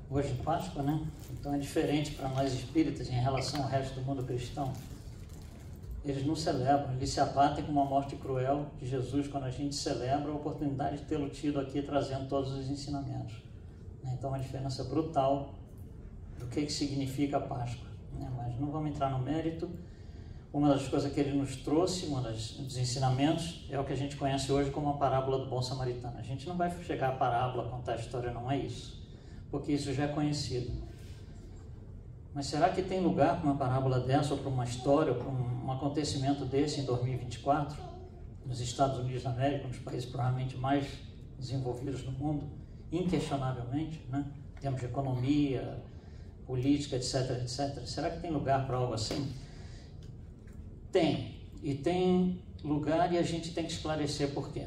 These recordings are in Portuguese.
Hoje é Páscoa, né? Então é diferente para nós espíritas em relação ao resto do mundo cristão. Eles não celebram, eles se abatem com uma morte cruel de Jesus quando a gente celebra a oportunidade de tê-lo tido aqui trazendo todos os ensinamentos. Então uma diferença brutal do que significa a Páscoa. Mas não vamos entrar no mérito. Uma das coisas que ele nos trouxe, dos ensinamentos, é o que a gente conhece hoje como a parábola do bom samaritano. A gente não vai chegar à parábola, contar a história, não é isso, porque isso já é conhecido. Mas será que tem lugar para uma parábola dessa, ou para uma história, ou para um acontecimento desse em 2024, nos Estados Unidos da América, nos países provavelmente mais desenvolvidos do mundo, inquestionavelmente, né? Em termos de economia, política, etc, etc. Será que tem lugar para algo assim? Tem, e tem lugar, e a gente tem que esclarecer por quê.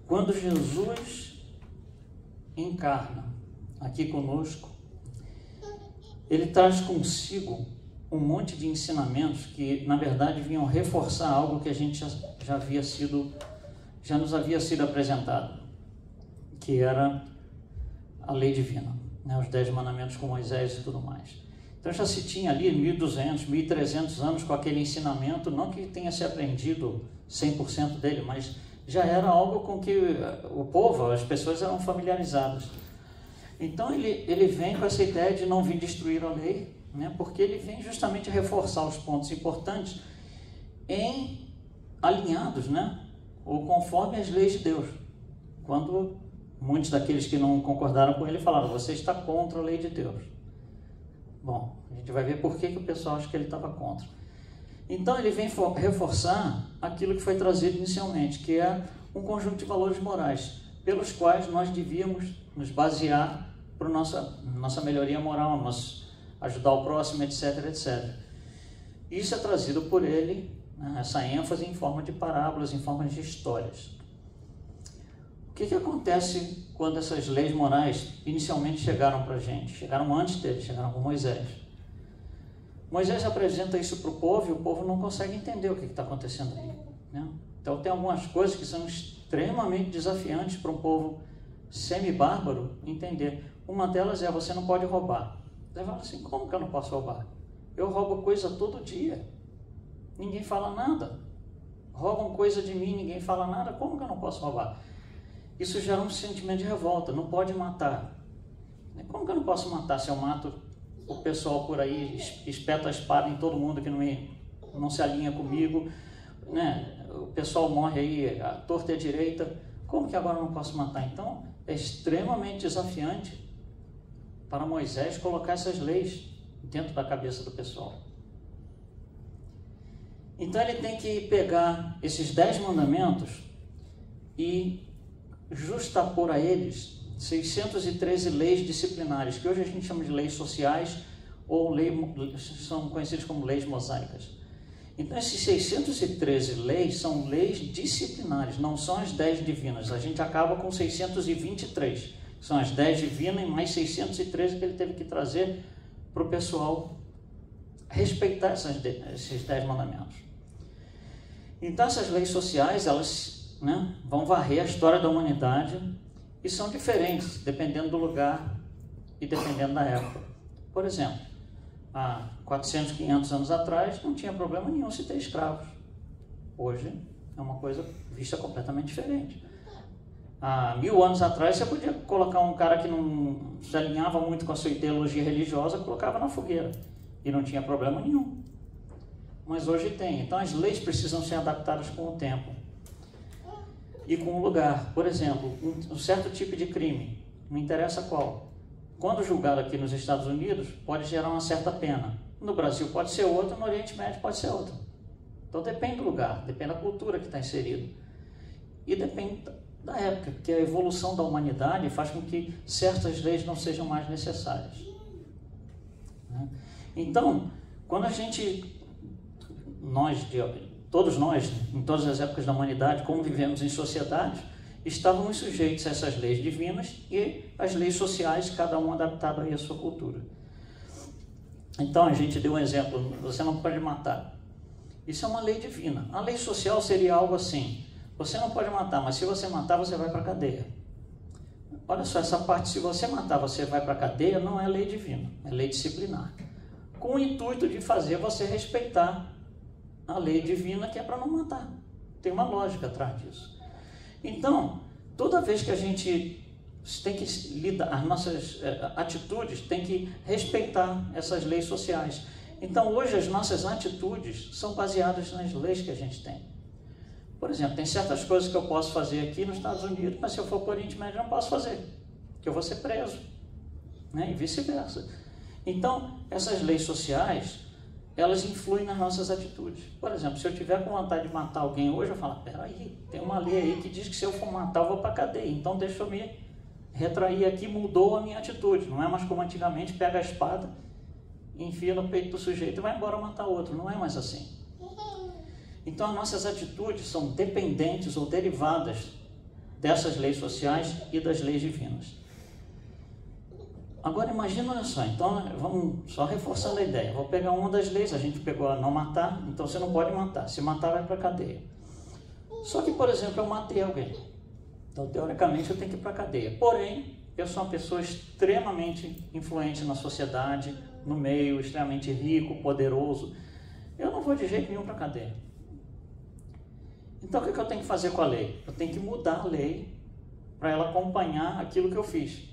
Quando Jesus encarna aqui conosco, ele traz consigo um monte de ensinamentos que, na verdade, vinham reforçar algo que a gente já nos havia sido apresentado, que era a lei divina, né? Os 10 mandamentos com Moisés e tudo mais. Então já se tinha ali 1.200, 1.300 anos com aquele ensinamento, não que tenha se aprendido 100% dele, mas já era algo com que o povo, as pessoas eram familiarizadas. Então ele vem com essa ideia de não vir destruir a lei, né? Porque ele vem justamente reforçar os pontos importantes alinhados, né? Ou conforme as leis de Deus. Quando muitos daqueles que não concordaram com ele falaram: você está contra a lei de Deus. Bom, a gente vai ver por que o pessoal acha que ele estava contra. Então ele vem reforçar aquilo que foi trazido inicialmente, que é um conjunto de valores morais, pelos quais nós devíamos nos basear para nossa melhoria moral, ajudar o próximo, etc, etc. Isso é trazido por ele, né, essa ênfase em forma de parábolas, em forma de histórias. O que acontece quando essas leis morais inicialmente chegaram para a gente? Chegaram antes dele, chegaram com Moisés. Moisés apresenta isso para o povo e o povo não consegue entender o que está acontecendo ali, né? Então tem algumas coisas que são extremamente desafiantes para um povo semi-bárbaro entender. Uma delas é: você não pode roubar. Você fala assim: como que eu não posso roubar? Eu roubo coisa todo dia, ninguém fala nada. Roubam coisa de mim, ninguém fala nada, como que eu não posso roubar? Isso gera um sentimento de revolta. Não pode matar. Como que eu não posso matar se eu mato o pessoal por aí, espeto a espada em todo mundo que não se alinha comigo, né? O pessoal morre aí à torta e à direita, como que agora eu não posso matar? Então é extremamente desafiante para Moisés colocar essas leis dentro da cabeça do pessoal. Então ele tem que pegar esses 10 mandamentos e justapor a eles 613 leis disciplinares, que hoje a gente chama de leis sociais, ou são conhecidas como leis mosaicas. Então esses 613 leis são leis disciplinares, não são as 10 divinas. A gente acaba com 623, são as 10 divinas e mais 613 que ele teve que trazer para o pessoal respeitar esses 10 mandamentos. Então essas leis sociais, elas, né, vão varrer a história da humanidade e são diferentes dependendo do lugar e dependendo da época. Por exemplo, há 400, 500 anos atrás não tinha problema nenhum se ter escravos. Hoje é uma coisa vista completamente diferente. Há 1000 anos atrás você podia colocar um cara que não se alinhava muito com a sua ideologia religiosa, colocava na fogueira e não tinha problema nenhum. Mas hoje tem. Então as leis precisam ser adaptadas com o tempo e com o lugar. Por exemplo, um certo tipo de crime, não interessa qual, quando julgado aqui nos Estados Unidos, pode gerar uma certa pena. No Brasil pode ser outra, no Oriente Médio pode ser outra. Então depende do lugar, depende da cultura que está inserido. E depende da época, porque a evolução da humanidade faz com que certas leis não sejam mais necessárias. Então, quando todos nós, em todas as épocas da humanidade, como vivemos em sociedade, estávamos sujeitos a essas leis divinas e as leis sociais, cada um adaptado aí à sua cultura. Então a gente deu um exemplo: você não pode matar. Isso é uma lei divina. A lei social seria algo assim: você não pode matar, mas se você matar, você vai para a cadeia. olha só, essa parte, se você matar, você vai para a cadeia, não é lei divina, é lei disciplinar. Com o intuito de fazer você respeitar a lei divina, que é para não matar. Tem uma lógica atrás disso. Então, toda vez que a gente tem que lidar, as nossas atitudes tem que respeitar essas leis sociais. Então, hoje as nossas atitudes são baseadas nas leis que a gente tem. Por exemplo, tem certas coisas que eu posso fazer aqui nos Estados Unidos, mas se eu for para o Oriente Médio eu não posso fazer, porque eu vou ser preso, né? E vice-versa. Então, essas leis sociais, elas influem nas nossas atitudes. Por exemplo, se eu tiver com vontade de matar alguém hoje, eu falo, peraí, tem uma lei aí que diz que se eu for matar eu vou para a cadeia, então deixa eu me retrair aqui, mudou a minha atitude. Não é mais como antigamente, pega a espada, enfia no peito do sujeito e vai embora matar outro. Não é mais assim. Então as nossas atitudes são dependentes ou derivadas dessas leis sociais e das leis divinas. Agora imagina, olha só, então vamos só reforçando a ideia. Vou pegar uma das leis, a gente pegou a não matar, então você não pode matar. Se matar, vai para a cadeia. Só que, por exemplo, eu matei alguém. Então, teoricamente, eu tenho que ir para a cadeia. Porém, eu sou uma pessoa extremamente influente na sociedade, no meio, extremamente rico, poderoso. Eu não vou de jeito nenhum para a cadeia. Então, o que eu tenho que fazer com a lei? Eu tenho que mudar a lei para ela acompanhar aquilo que eu fiz.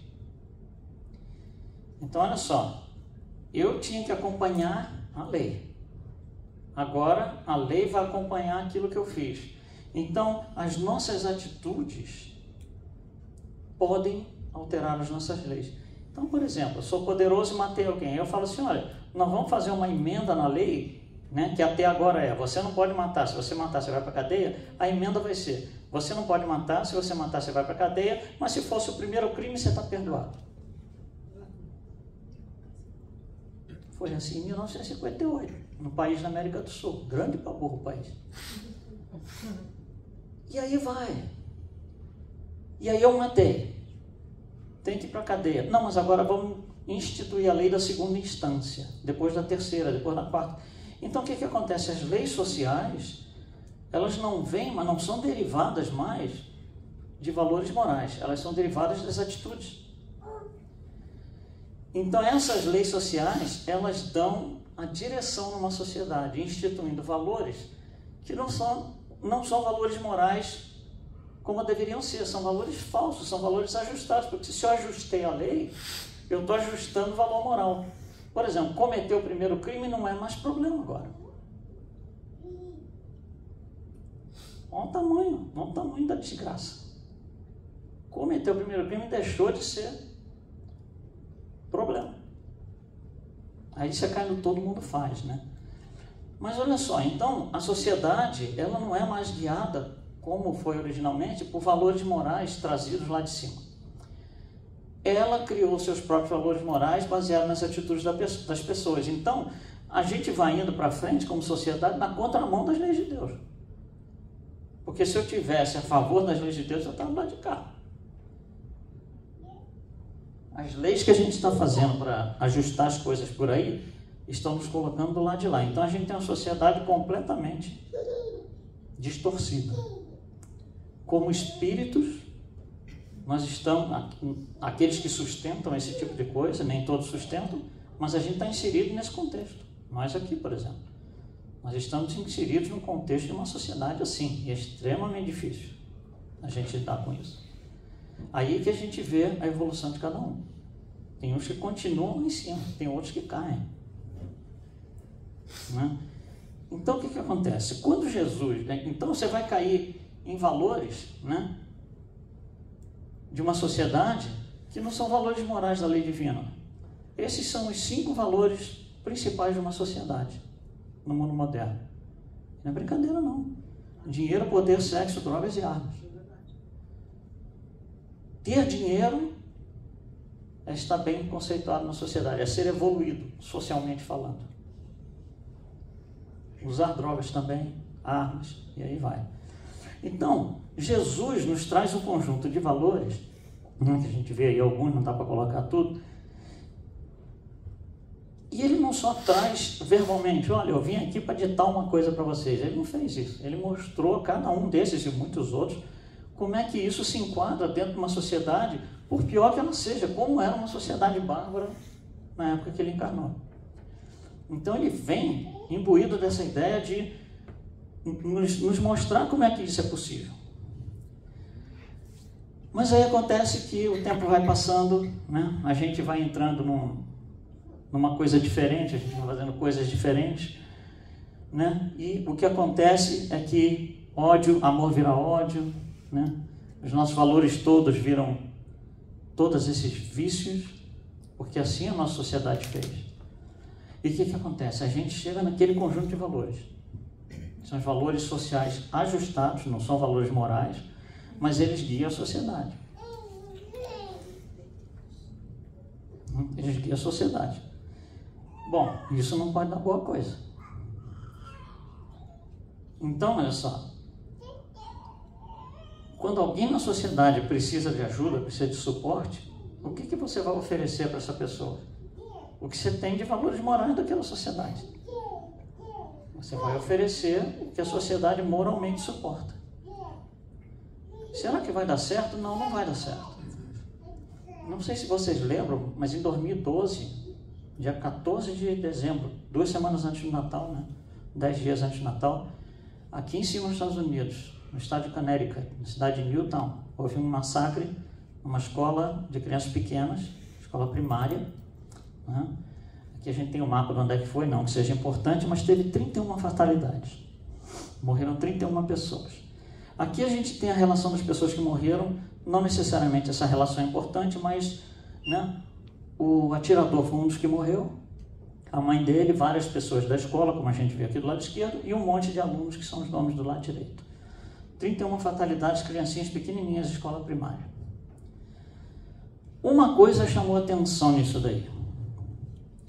Então, olha só. Eu tinha que acompanhar a lei. Agora, a lei vai acompanhar aquilo que eu fiz. Então, as nossas atitudes podem alterar as nossas leis. Então, por exemplo, eu sou poderoso e matei alguém. Eu falo assim, olha, nós vamos fazer uma emenda na lei, né, que até agora é, você não pode matar, se você matar você vai para a cadeia. A emenda vai ser, você não pode matar, se você matar você vai para a cadeia, mas se fosse o primeiro crime você está perdoado. Foi assim em 1958, no país da América do Sul, grande para burro o país. E aí vai. E aí eu matei. Tem que ir para a cadeia. Não, mas agora vamos instituir a lei da segunda instância, depois da terceira, depois da quarta. Então o que acontece? As leis sociais, elas não vêm, mas não são derivadas mais de valores morais. Elas são derivadas das atitudes. Então essas leis sociais, elas dão a direção numa sociedade, instituindo valores que não são valores morais como deveriam ser, são valores falsos, são valores ajustados, porque se eu ajustei a lei, eu estou ajustando o valor moral. Por exemplo, cometer o primeiro crime não é mais problema agora. Olha o tamanho da desgraça. Cometer o primeiro crime deixou de ser problema. Aí você cai no todo mundo faz, né? Mas olha só, então a sociedade, ela não é mais guiada, como foi originalmente, por valores morais trazidos lá de cima. Ela criou seus próprios valores morais baseados nas atitudes das pessoas. Então, a gente vai indo para frente como sociedade na contramão das leis de Deus. Porque se eu tivesse a favor das leis de Deus, eu estava lá de cá. As leis que a gente está fazendo para ajustar as coisas por aí, estão nos colocando do lado de lá. Então a gente tem uma sociedade completamente distorcida. Como espíritos, nós estamos, aqueles que sustentam esse tipo de coisa, nem todos sustentam, mas a gente está inserido nesse contexto. Nós aqui, por exemplo, nós estamos inseridos num contexto de uma sociedade assim, e é extremamente difícil a gente lidar com isso. Aí que a gente vê a evolução de cada um. Tem uns que continuam lá em cima, tem outros que caem. Né? Então o que acontece? Quando Jesus, então você vai cair em valores, né, de uma sociedade que não são valores morais da lei divina. Esses são os 5 valores principais de uma sociedade no mundo moderno. Não é brincadeira não. Dinheiro, poder, sexo, drogas e armas. Ter dinheiro é estar bem conceituado na sociedade, é ser evoluído socialmente falando. Usar drogas também, armas, e aí vai. Então, Jesus nos traz um conjunto de valores, né, que a gente vê aí alguns, não dá para colocar tudo, e ele não só traz verbalmente, olha, eu vim aqui para ditar uma coisa para vocês. Ele não fez isso, ele mostrou a cada um desses e muitos outros como é que isso se enquadra dentro de uma sociedade por pior que ela seja, como era uma sociedade bárbara na época que ele encarnou. Então ele vem imbuído dessa ideia de nos mostrar como é que isso é possível. Mas aí acontece que o tempo vai passando, né? A gente vai entrando numa coisa diferente, a gente vai fazendo coisas diferentes, né? E o que acontece é que amor vira ódio, né? Os nossos valores todos viram todos esses vícios, porque assim a nossa sociedade fez. E o que acontece? A gente chega naquele conjunto de valores. São os valores sociais ajustados, não são valores morais, mas eles guiam a sociedade. Eles guiam a sociedade. Bom, isso não pode dar boa coisa. Então, olha só. Quando alguém na sociedade precisa de ajuda, precisa de suporte, o que você vai oferecer para essa pessoa? O que você tem de valores morais daquela sociedade. Você vai oferecer o que a sociedade moralmente suporta. Será que vai dar certo? Não, não vai dar certo. Não sei se vocês lembram, mas em 2012, dia 14 de dezembro, 2 semanas antes do Natal, né? 10 dias antes do Natal, aqui em cima nos Estados Unidos, no estado de Connecticut, na cidade de Newtown, houve um massacre numa escola de crianças pequenas, escola primária, né? Aqui a gente tem o mapa de onde é que foi, não que seja importante, mas teve 31 fatalidades. Morreram 31 pessoas. Aqui a gente tem a relação das pessoas que morreram, não necessariamente essa relação é importante, mas, né, o atirador foi um dos que morreu, a mãe dele, várias pessoas da escola, como a gente vê aqui do lado esquerdo, e um monte de alunos que são os nomes do lado direito. 31 fatalidades, criancinhas pequenininhas de escola primária. Uma coisa chamou atenção nisso daí,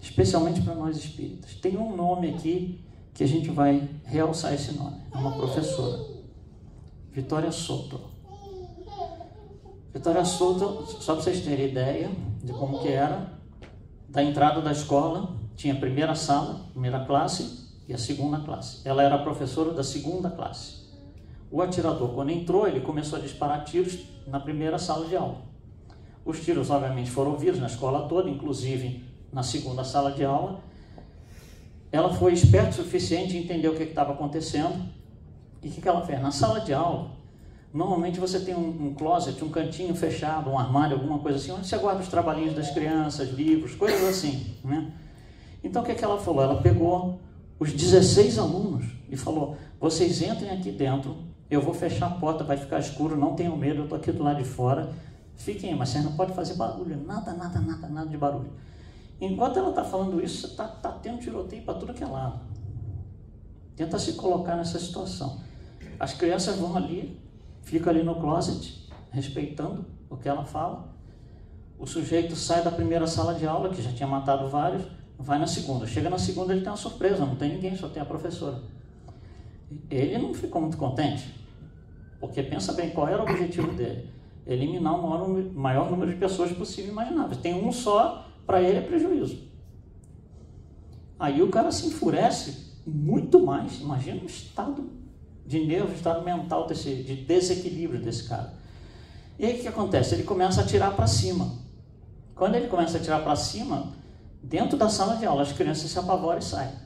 especialmente para nós espíritas. Tem um nome aqui que a gente vai realçar esse nome. É uma professora, Vitória Soto. Vitória Soto, só para vocês terem ideia de como que era, da entrada da escola, tinha a primeira sala, primeira classe e a segunda classe. Ela era a professora da segunda classe. O atirador, quando entrou, ele começou a disparar tiros na primeira sala de aula. Os tiros, obviamente, foram ouvidos na escola toda, inclusive na segunda sala de aula. Ela foi esperta o suficiente em entender o que estava acontecendo. E o que ela fez? Na sala de aula, normalmente você tem um closet, um cantinho fechado, um armário, alguma coisa assim, onde você guarda os trabalhinhos das crianças, livros, coisas assim, né? Então o que ela falou? Ela pegou os 16 alunos e falou: vocês entrem aqui dentro, eu vou fechar a porta, vai ficar escuro, não tenham medo, eu estou aqui do lado de fora, fiquem aí, mas vocês não podem fazer barulho, nada de barulho. Enquanto ela está falando isso, está tendo tiroteio para tudo que é lado. Tenta se colocar nessa situação. As crianças vão ali, ficam ali no closet, respeitando o que ela fala. O sujeito sai da primeira sala de aula, que já tinha matado vários, vai na segunda. Chega na segunda, ele tem uma surpresa, não tem ninguém, só tem a professora. Ele não ficou muito contente, porque pensa bem, qual era o objetivo dele? Eliminar o maior número de pessoas possível e imaginável. Tem um só, para ele é prejuízo. Aí o cara se enfurece muito mais. Imagina o estado de nervo, o estado mental de desequilíbrio desse cara. E aí o que acontece? Ele começa a atirar para cima. Quando ele começa a atirar para cima, dentro da sala de aula, as crianças se apavoram e saem.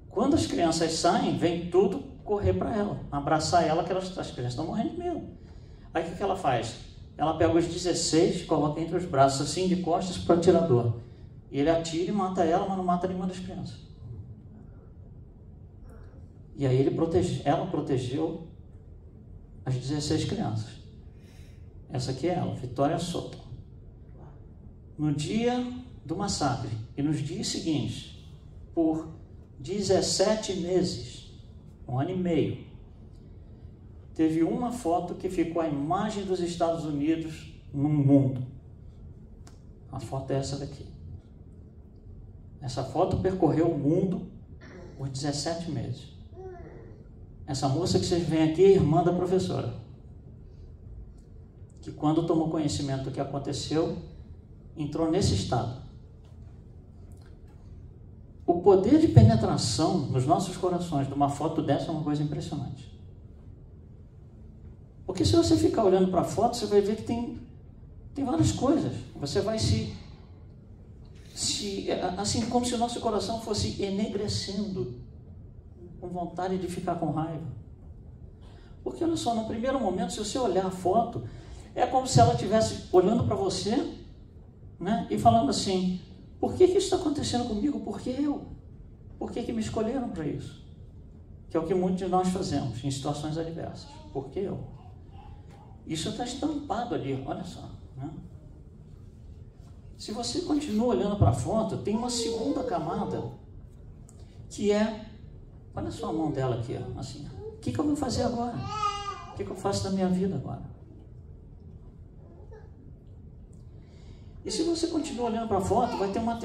Quando as crianças saem, vem tudo correr para ela, abraçar ela, que as crianças estão morrendo de medo. Aí o que ela faz? Ela pega os 16, coloca entre os braços, assim, de costas para o atirador. E ele atira e mata ela, mas não mata nenhuma das crianças. E aí ela protegeu as 16 crianças. Essa aqui é ela, Vitória Soto. No dia do massacre e nos dias seguintes, por 17 meses, 1 ano e meio, teve uma foto que ficou a imagem dos Estados Unidos no mundo. A foto é essa daqui. Essa foto percorreu o mundo por 17 meses. Essa moça que vocês veem aqui é irmã da professora, que quando tomou conhecimento do que aconteceu, entrou nesse estado. O poder de penetração nos nossos corações de uma foto dessa é uma coisa impressionante. Porque se você ficar olhando para a foto, você vai ver que tem Tem várias coisas. Você vai assim, como se o nosso coração fosse enegrecendo, com vontade de ficar com raiva. Porque, olha só, no primeiro momento, se você olhar a foto, é como se ela estivesse olhando para você, né, e falando assim, por que isso está acontecendo comigo? Por que eu? Por que me escolheram para isso? Que é o que muitos de nós fazemos em situações adversas. Por que eu? Isso está estampado ali, olha só, né? Se você continua olhando para a foto, tem uma segunda camada, que é, olha só a mão dela aqui, assim, o que eu vou fazer agora? O que eu faço da minha vida agora? E se você continua olhando para a foto, vai ter um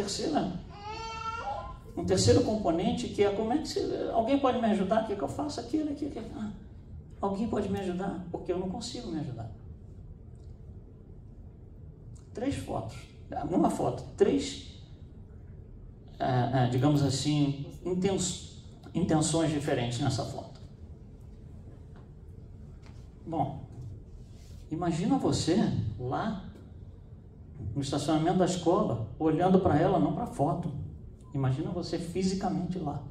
terceiro componente, que é como é que alguém pode me ajudar? O que eu faço? Aquilo. Alguém pode me ajudar? Porque eu não consigo me ajudar. 3 fotos. Uma foto, 3, digamos assim, intenções diferentes nessa foto. Bom, imagina você lá no estacionamento da escola, olhando para ela, não para a foto. Imagina você fisicamente lá.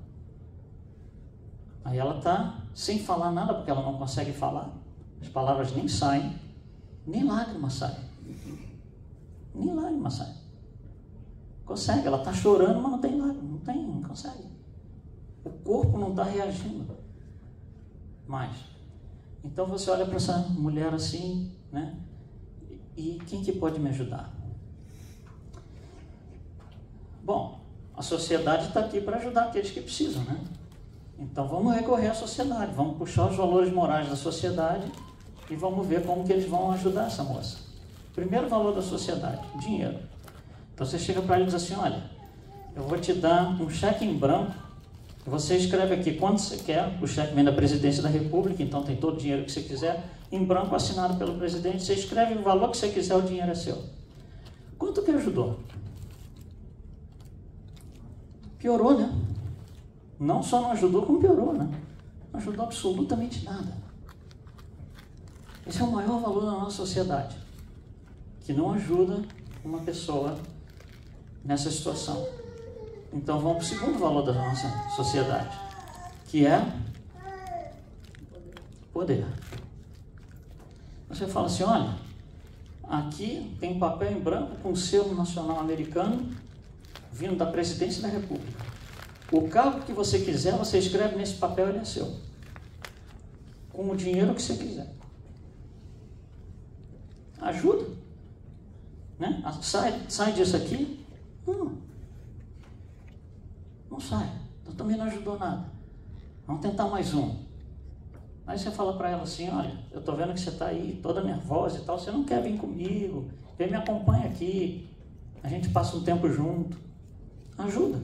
Aí ela está sem falar nada, porque ela não consegue falar. As palavras nem saem, nem lágrimas saem. Nem lágrima sai. Consegue, ela está chorando, mas não tem lágrima, não consegue. O corpo não está reagindo mais. Então você olha para essa mulher assim, né? E quem que pode me ajudar? Bom, a sociedade está aqui para ajudar aqueles que precisam, né? Então vamos recorrer à sociedade, vamos puxar os valores morais da sociedade e vamos ver como que eles vão ajudar essa moça. Primeiro valor da sociedade, dinheiro. Então você chega para ele e diz assim, olha, eu vou te dar um cheque em branco, você escreve aqui quanto você quer, o cheque vem da presidência da república, então tem todo o dinheiro que você quiser, em branco assinado pelo presidente, você escreve o valor que você quiser, o dinheiro é seu. Quanto que ajudou? Piorou, né? Não só não ajudou, como piorou, né? Não ajudou absolutamente nada. Esse é o maior valor da nossa sociedade, que não ajuda uma pessoa nessa situação. Então vamos para o segundo valor da nossa sociedade, que é poder. Você fala assim, olha, aqui tem um papel em branco com o selo nacional americano vindo da presidência da república. O cargo que você quiser, você escreve nesse papel, ele é seu. Com o dinheiro que você quiser. Ajuda. Né? Sai disso aqui? Não sai. Então também não ajudou nada. Vamos tentar mais um. Aí você fala para ela assim, olha, eu estou vendo que você está aí toda nervosa e tal, você não quer vir comigo, vem me acompanha aqui, a gente passa um tempo junto. Ajuda.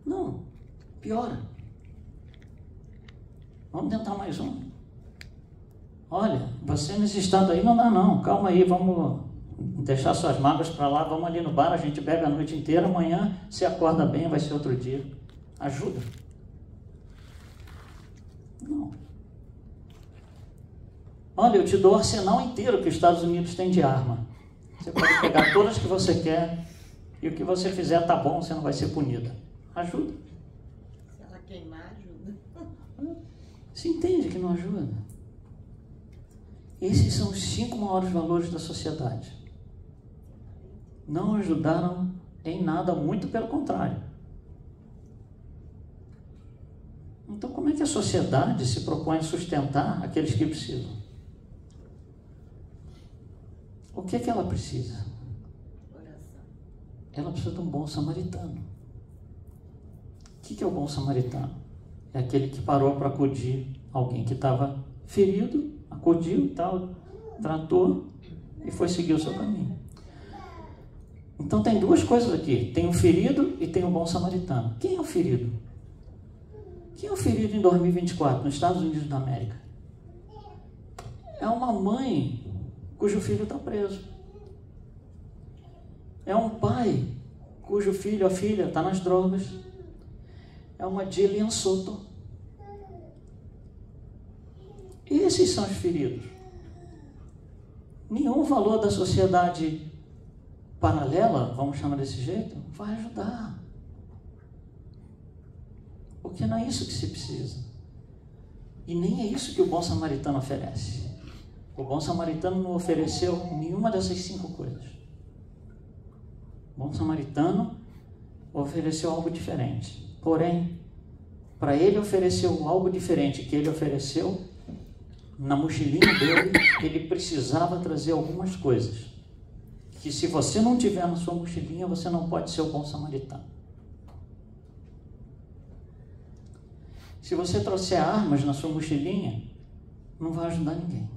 Não, piora. Vamos tentar mais um. Olha, você nesse estado aí não dá não, calma aí, vamos deixar suas mágoas para lá, vamos ali no bar, a gente bebe a noite inteira, amanhã você acorda bem, vai ser outro dia. Ajuda. Não. Olha, eu te dou o arsenal inteiro que os Estados Unidos têm de arma. Você pode pegar todas que você quer e o que você fizer tá bom, você não vai ser punida. Ajuda. Se ela queimar, ajuda. Você entende que não ajuda? Esses são os 5 maiores valores da sociedade. Não ajudaram em nada, muito pelo contrário. Então, como é que a sociedade se propõe a sustentar aqueles que precisam? O que é que ela precisa? Oração. Ela precisa de um bom samaritano. O que é o bom samaritano? É aquele que parou para acudir alguém que estava ferido, acudiu e tal, tratou e foi seguir o seu caminho. Então tem 2 coisas aqui, tem o ferido e tem o bom samaritano. Quem é o ferido? Quem é o ferido em 2024 nos Estados Unidos da América? É uma mãe cujo filho está preso. É um pai cujo filho, a filha, está nas drogas. É uma Jillian Soto. Esses são os feridos. nenhum valor da sociedade paralela, vamos chamar desse jeito, vai ajudar. Porque não é isso que se precisa. E nem é isso que o bom samaritano oferece. O bom samaritano não ofereceu nenhuma dessas 5 coisas. O bom samaritano ofereceu algo diferente. Porém, para ele oferecer algo diferente que ele ofereceu, na mochilinha dele, ele precisava trazer algumas coisas. Que se você não tiver na sua mochilinha, você não pode ser o bom samaritano. Se você trouxer armas na sua mochilinha, não vai ajudar ninguém.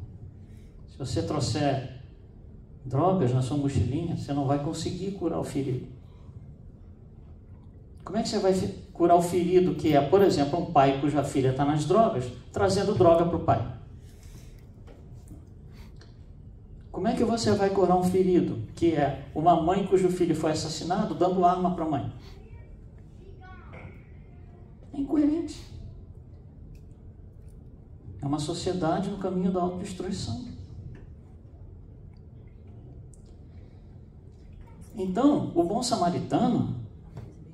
Se você trouxer drogas na sua mochilinha, você não vai conseguir curar o ferido. Como é que você vai curar o ferido que é, por exemplo, um pai cuja filha está nas drogas, trazendo droga para o pai? Como é que você vai curar um ferido que é uma mãe cujo filho foi assassinado, dando arma para a mãe? É incoerente. É uma sociedade no caminho da autodestruição. Então, o bom samaritano,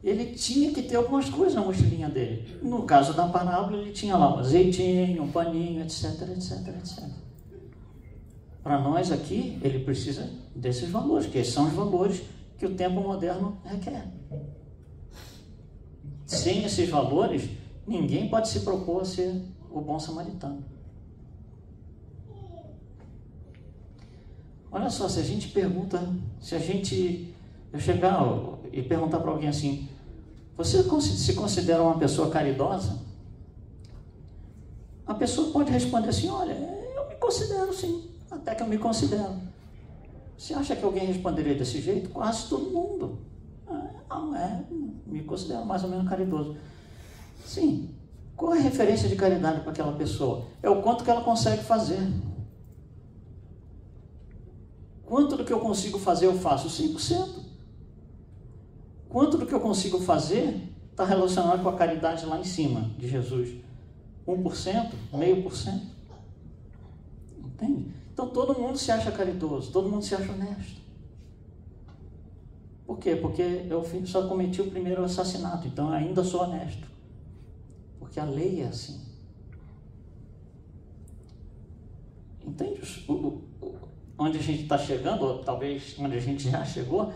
ele tinha que ter algumas coisas na mochilinha dele. No caso da parábola, ele tinha lá um azeitinho, um paninho, etc, etc, etc. Para nós aqui, ele precisa desses valores, que são os valores que o tempo moderno requer. Sem esses valores, ninguém pode se propor a ser o bom samaritano. Olha só, se a gente pergunta, eu chegar e perguntar para alguém assim, você se considera uma pessoa caridosa? A pessoa pode responder assim, olha, eu me considero sim, até que eu me considero. Você acha que alguém responderia desse jeito? Quase todo mundo. Me considero mais ou menos caridoso. Sim. Qual é a referência de caridade para aquela pessoa? É o quanto que ela consegue fazer. Quanto do que eu consigo fazer eu faço? 100%. Quanto do que eu consigo fazer está relacionado com a caridade lá em cima de Jesus? 1%? 0,5%? Entende? Então todo mundo se acha caridoso, todo mundo se acha honesto. Por quê? Porque eu só cometi o primeiro assassinato, então eu ainda sou honesto. Porque a lei é assim. Entende? Onde a gente está chegando, ou talvez onde a gente já chegou.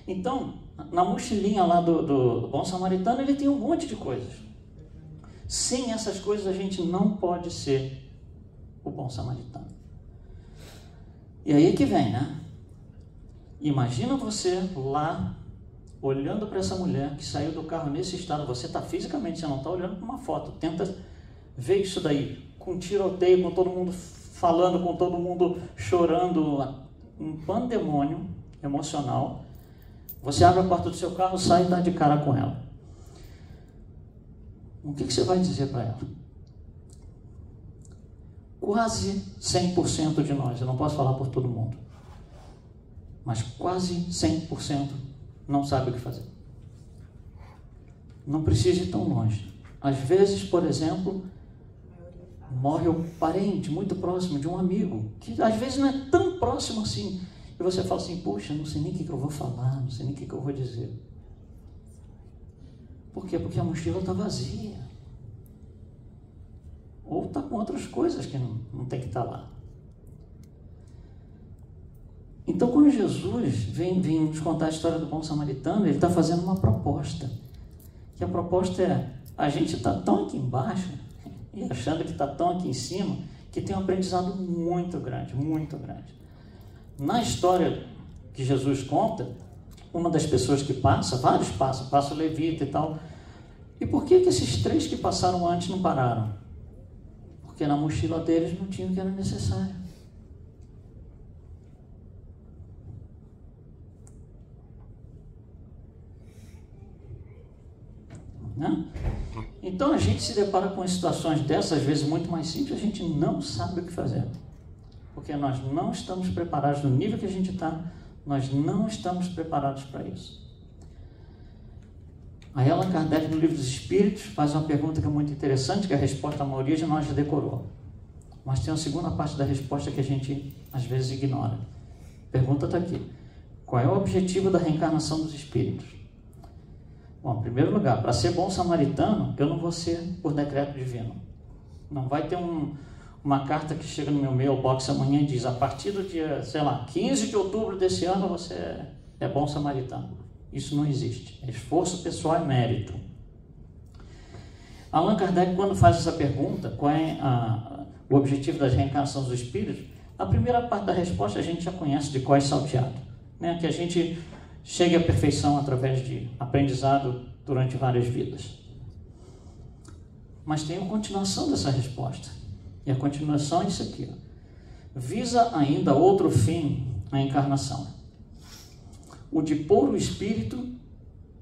Então, na mochilinha lá do bom samaritano, ele tem um monte de coisas. Sem essas coisas, a gente não pode ser o bom samaritano. E aí que vem, né? Imagina você lá, olhando para essa mulher que saiu do carro nesse estado. Você está fisicamente, você não está olhando para uma foto. Tenta ver isso daí, com tiroteio, com todo mundo falando, com todo mundo chorando, um pandemônio emocional. Você abre a porta do seu carro, sai e dá de cara com ela. O que você vai dizer para ela? Quase 100% de nós, eu não posso falar por todo mundo, mas quase 100% não sabe o que fazer. Não precisa ir tão longe. Às vezes, por exemplo, morre um parente muito próximo de um amigo, que às vezes não é tão próximo assim, e você fala assim, puxa, não sei nem o que eu vou falar, não sei nem o que eu vou dizer. Por quê? Porque a mochila está vazia. Ou está com outras coisas que não tem que estar lá. Então, quando Jesus vem nos contar a história do bom samaritano, ele está fazendo uma proposta. Que a proposta é, a gente está tão aqui embaixo, e achando que está tão aqui em cima, que tem um aprendizado muito grande, muito grande. Na história que Jesus conta, uma das pessoas que passa, vários passam, passa o levita e tal. E por que esses 3 que passaram antes não pararam? Porque na mochila deles não tinha o que era necessário. Né? Então a gente se depara com situações dessas, às vezes muito mais simples, a gente não sabe o que fazer. Porque nós não estamos preparados no nível que a gente está, nós não estamos preparados para isso. Aí Allan Kardec, no Livro dos Espíritos, faz uma pergunta que é muito interessante, que a resposta a maioria de nós já decorou. Mas tem uma segunda parte da resposta que a gente às vezes ignora. A pergunta está aqui. Qual é o objetivo da reencarnação dos espíritos? Bom, em primeiro lugar, para ser bom samaritano, eu não vou ser por decreto divino. Não vai ter uma carta que chega no meu mailbox amanhã e diz: a partir do dia, 15 de outubro desse ano você é bom samaritano. Isso não existe. É esforço pessoal e mérito. Allan Kardec, quando faz essa pergunta, qual é o objetivo da reencarnação dos espíritos, a primeira parte da resposta a gente já conhece de cós salteado, né? Que a gente chegue à perfeição através de aprendizado durante várias vidas. Mas tem uma continuação dessa resposta, e a continuação é isso aqui, ó. Visa ainda outro fim a encarnação, o de pôr o espírito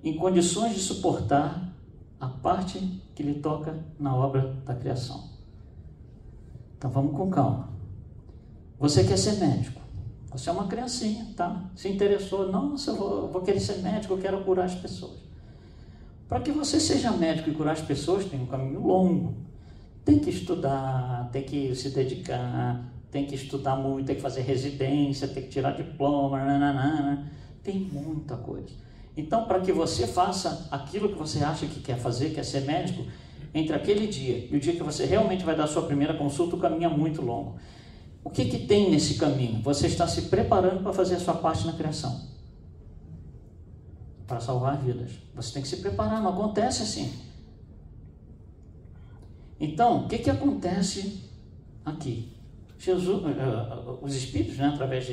em condições de suportar a parte que lhe toca na obra da criação. Então vamos com calma. Você quer ser médico, você é uma criancinha, tá? Se interessou, nossa, eu vou querer ser médico, eu quero curar as pessoas. Para que você seja médico e curar as pessoas, tem um caminho longo. Tem que estudar, tem que se dedicar, tem que estudar muito, tem que fazer residência, tem que tirar diploma, nananana. Tem muita coisa. Então, para que você faça aquilo que você acha que quer fazer, quer ser médico, entre aquele dia e o dia que você realmente vai dar a sua primeira consulta, o caminho é muito longo. O que tem nesse caminho? Você está se preparando para fazer a sua parte na criação, para salvar vidas. Você tem que se preparar, não acontece assim. Então, o que acontece aqui? Jesus, os espíritos, né, através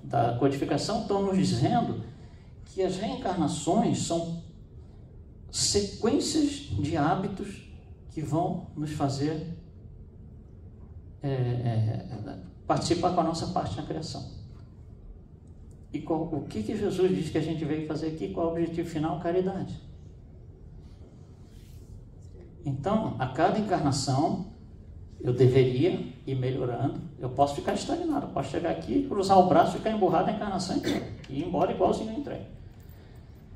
da codificação, estão nos dizendo que as reencarnações são sequências de hábitos que vão nos fazer participar com a nossa parte na criação. E o que Jesus diz que a gente veio fazer aqui? Qual é o objetivo final? Caridade. Então, a cada encarnação, eu deveria ir melhorando. Eu posso ficar estagnado, eu posso chegar aqui, cruzar o braço, ficar emburrado na encarnação inteira e ir embora igualzinho eu entrei.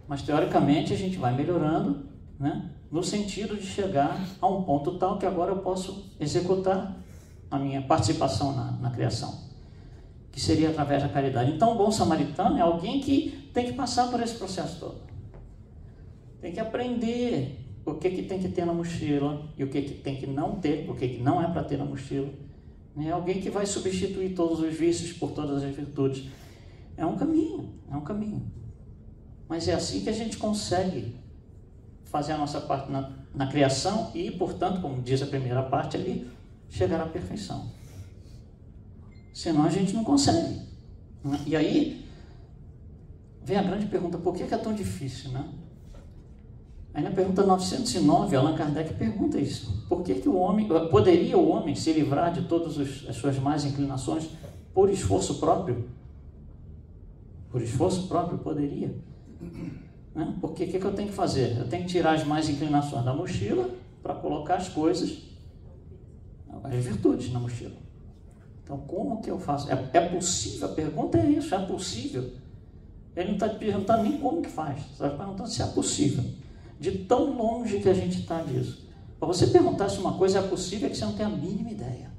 Mas, teoricamente, a gente vai melhorando, né? No sentido de chegar a um ponto tal que agora eu posso executar a minha participação na criação, que seria através da caridade. Então, o bom samaritano é alguém que tem que passar por esse processo todo. Tem que aprender o que tem que ter na mochila e o que tem que não ter, o que não é para ter na mochila. É alguém que vai substituir todos os vícios por todas as virtudes. É um caminho. Mas é assim que a gente consegue fazer a nossa parte na criação e, portanto, como diz a primeira parte ali, chegar à perfeição. Senão a gente não consegue. E aí vem a grande pergunta: por que é tão difícil, né? Aí na pergunta 909, Allan Kardec pergunta isso. Por que poderia o homem se livrar de todas as suas más inclinações por esforço próprio? Por esforço próprio poderia. Né? Porque o que eu tenho que fazer? Eu tenho que tirar as más inclinações da mochila para colocar as coisas, as virtudes na mochila. Então, como que eu faço? É possível? A pergunta é isso, é possível. Ele não está perguntando nem como que faz, está perguntando se é possível. De tão longe que a gente está disso. Para você perguntar se uma coisa é possível, é que você não tem a mínima ideia.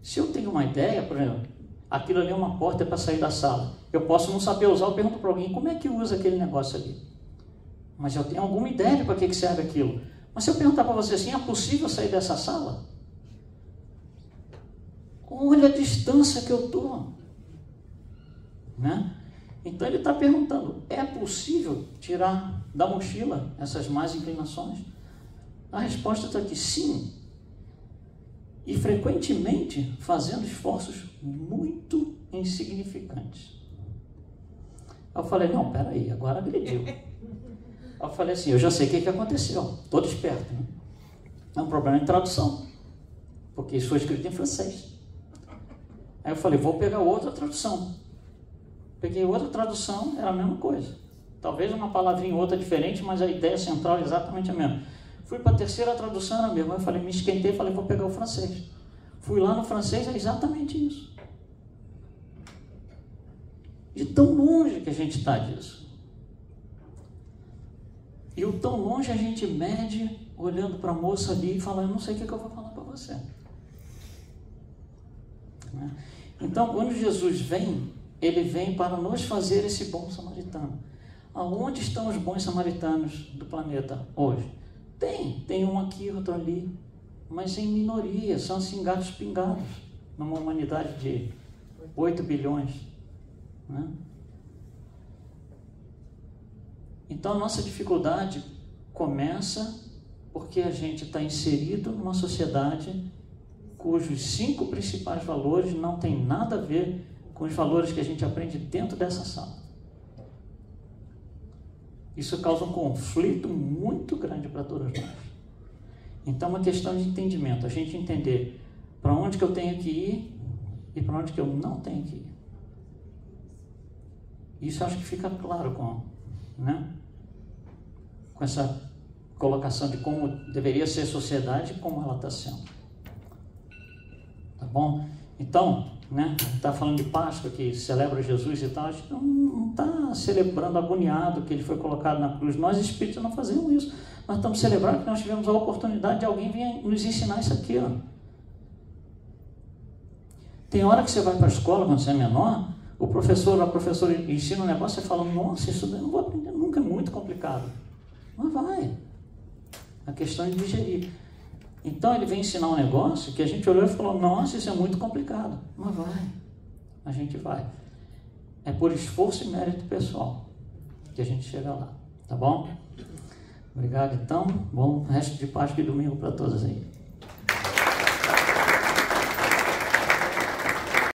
Se eu tenho uma ideia, por exemplo, aquilo ali é uma porta para sair da sala. Eu posso não saber usar, eu pergunto para alguém, como é que usa aquele negócio ali? Mas eu tenho alguma ideia de para que serve aquilo. Mas se eu perguntar para você assim, é possível sair dessa sala? Olha a distância que eu estou. Né? Então ele está perguntando, é possível tirar da mochila essas más inclinações? A resposta está aqui, sim. E frequentemente fazendo esforços muito insignificantes. Eu falei, não, peraí, agora agrediu. Eu falei assim, eu já sei o que aconteceu, estou desperto, né? É um problema de tradução, porque isso foi escrito em francês. Aí eu falei, vou pegar outra tradução. Peguei outra tradução, era a mesma coisa. Talvez uma palavrinha ou outra diferente, mas a ideia central é exatamente a mesma. Fui para a terceira tradução, era a mesma. Eu falei, me esquentei, falei, vou pegar o francês. Fui lá no francês, é exatamente isso. De tão longe que a gente está disso. E o tão longe a gente mede olhando para a moça ali e falando, eu não sei o que eu vou falar para você. né? Então, quando Jesus vem, ele vem para nos fazer esse bom samaritano. Aonde estão os bons samaritanos do planeta hoje? Tem um aqui, outro ali, mas em minoria, são assim gatos pingados, numa humanidade de 8 bilhões, né? Então a nossa dificuldade começa porque a gente está inserido numa sociedade cujos 5 principais valores não tem nada a ver com os valores que a gente aprende dentro dessa sala. Isso causa um conflito muito grande para todos nós. Então é uma questão de entendimento, a gente entender para onde que eu tenho que ir e para onde que eu não tenho que ir. Isso acho que fica claro com essa colocação de como deveria ser a sociedade e como ela está sendo. Tá bom? Então, a gente está falando de Páscoa, que celebra Jesus e tal, a gente não está celebrando agoniado que ele foi colocado na cruz. Nós espíritos não fazemos isso. Nós estamos celebrando que nós tivemos a oportunidade de alguém vir nos ensinar isso aqui. Tem hora que você vai para a escola, quando você é menor, a professora ensina um negócio e você fala, nossa, isso eu não vou aprender nunca, é muito complicado. Mas vai. A questão é de digerir. Então ele vem ensinar um negócio que a gente olhou e falou, nossa, isso é muito complicado. Mas vai. A gente vai. É por esforço e mérito pessoal que a gente chega lá. Tá bom? Obrigado, então. Bom resto de Páscoa e domingo para todos aí.